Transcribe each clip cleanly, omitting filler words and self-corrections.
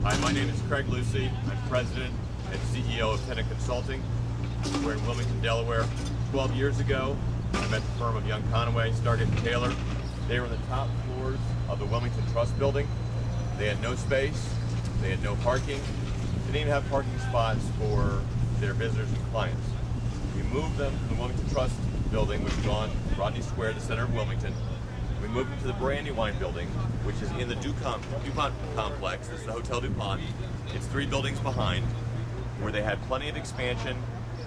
Hi, my name is Craig Lucy. I'm President and CEO of Tenant Consulting. We're in Wilmington, Delaware. 12 years ago, I met the firm of Young Conaway, Stargate and Taylor. They were on the top floors of the Wilmington Trust building. They had no space, they had no parking. They didn't even have parking spots for their visitors and clients. We moved them from the Wilmington Trust building, which is on Rodney Square, the center of Wilmington. We moved them to the Brandywine building, which is in the DuPont complex. This is the Hotel DuPont. It's 3 buildings behind, where they had plenty of expansion,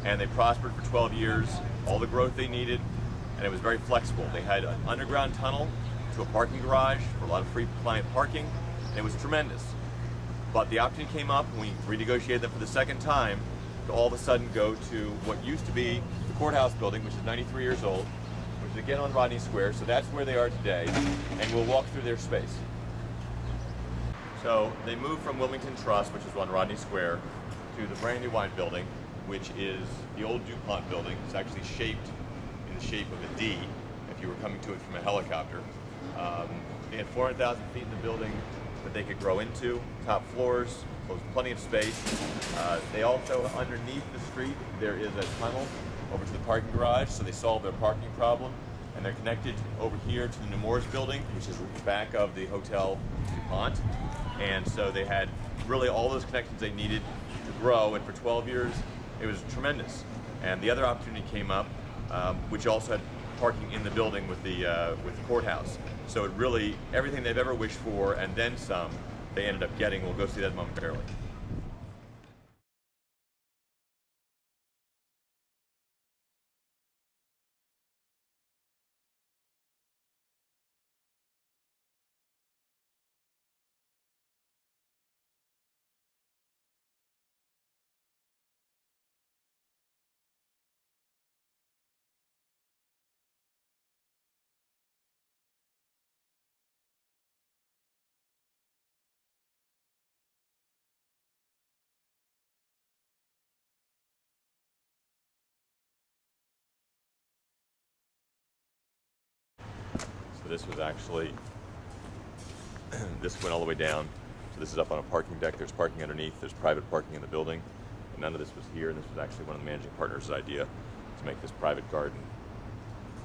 and they prospered for 12 years, all the growth they needed, and it was very flexible. They had an underground tunnel to a parking garage for a lot of free client parking, and it was tremendous. But the opportunity came up, and we renegotiated them for the second time, to all of a sudden go to what used to be the courthouse building, which is 93 years old, which is again on Rodney Square, so that's where they are today, and we'll walk through their space. So they moved from Wilmington Trust, which is on Rodney Square, to the Brandywine building, which is the old DuPont building. It's actually shaped in the shape of a D, if you were coming to it from a helicopter. They had 400,000 feet in the building that they could grow into, top floors, plenty of space. They also, underneath the street, there is a tunnel over to the parking garage, so they solved their parking problem, and they're connected over here to the Nemours building, which is back of the Hotel DuPont, and so they had really all those connections they needed to grow, and for 12 years it was tremendous. And the other opportunity came up, which also had parking in the building with the courthouse. So it really, everything they've ever wished for, and then some, they ended up getting. We'll go see that momentarily. So this was actually, this went all the way down. So this is up on a parking deck. There's parking underneath. There's private parking in the building. And none of this was here. And this was actually one of the managing partners' idea to make this private garden.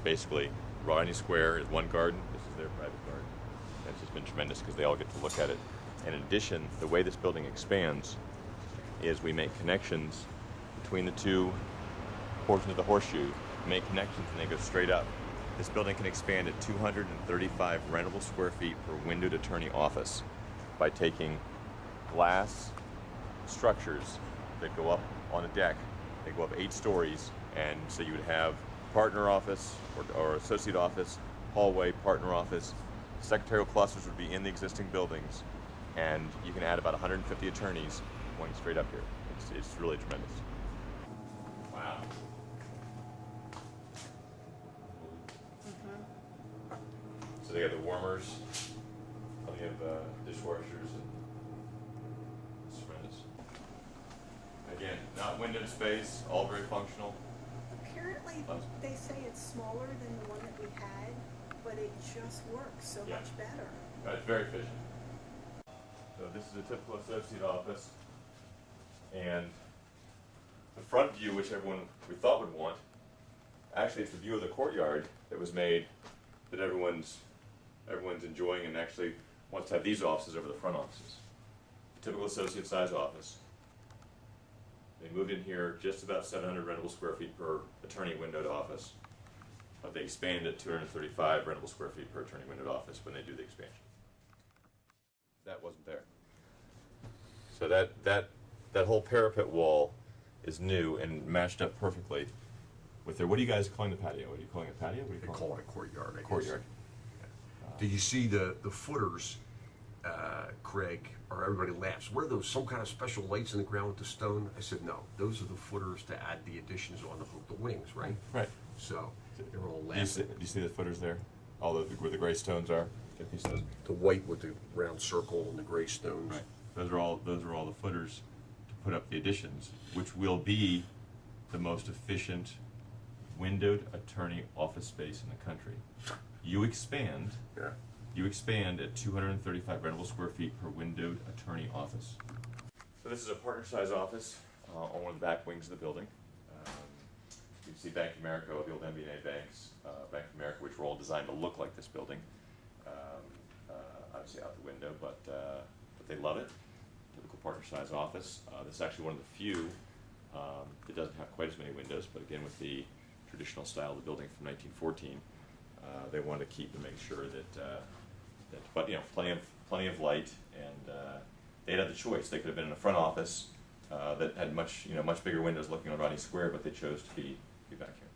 Basically, Rodney Square is one garden. This is their private garden. And it's just been tremendous because they all get to look at it. And in addition, the way this building expands is we make connections between the two portions of the horseshoe, make connections, and they go straight up. This building can expand at 235 rentable square feet per windowed attorney office by taking glass structures that go up on a deck. They go up 8 stories, and so you would have partner office or associate office, hallway, partner office. Secretarial clusters would be in the existing buildings, and you can add about 150 attorneys going straight up here. It's really tremendous. Wow. So they have the warmers, plenty of dishwashers, and it's tremendous. Again, not windowed space, all very functional. Apparently, they say it's smaller than the one that we had, but it just works so much better. It's very efficient. So this is a typical associate office, and the front view, which everyone we thought would want, actually it's the view of the courtyard that was made that everyone's enjoying, and actually wants to have these offices over the front offices. Typical associate size office. They moved in here just about 700 rentable square feet per attorney windowed office, but they expanded at 235 rentable square feet per attorney windowed office when they do the expansion. That wasn't there. So that whole parapet wall is new and matched up perfectly with their, what are you guys calling the patio? What are you calling it, patio? What are you They call it a courtyard, I guess. Courtyard. Do you see the footers, Craig, or everybody laughs? What are those, some kind of special lights in the ground with the stone? I said, no, those are the footers to add the additions on the wings, right? Right. So they're all Do laughing. you see the footers there? All where the gray stones are? Get these stones. The white with the round circle and the gray stones. Right. Those are all the footers to put up the additions, which will be the most efficient windowed attorney office space in the country. You expand, Yeah. You expand at 235 rentable square feet per windowed attorney office. So this is a partner-size office on one of the back wings of the building. You can see Bank of America, the old MBNA banks, Bank of America, which were all designed to look like this building. Obviously out the window, but they love it. Typical partner-size office. This is actually one of the few that doesn't have quite as many windows, but again with the traditional style of the building from 1914, they wanted to keep and make sure but you know, plenty of light, and they had the choice. They could have been in a front office that had much bigger windows looking on Rodney Square, but they chose to be back here.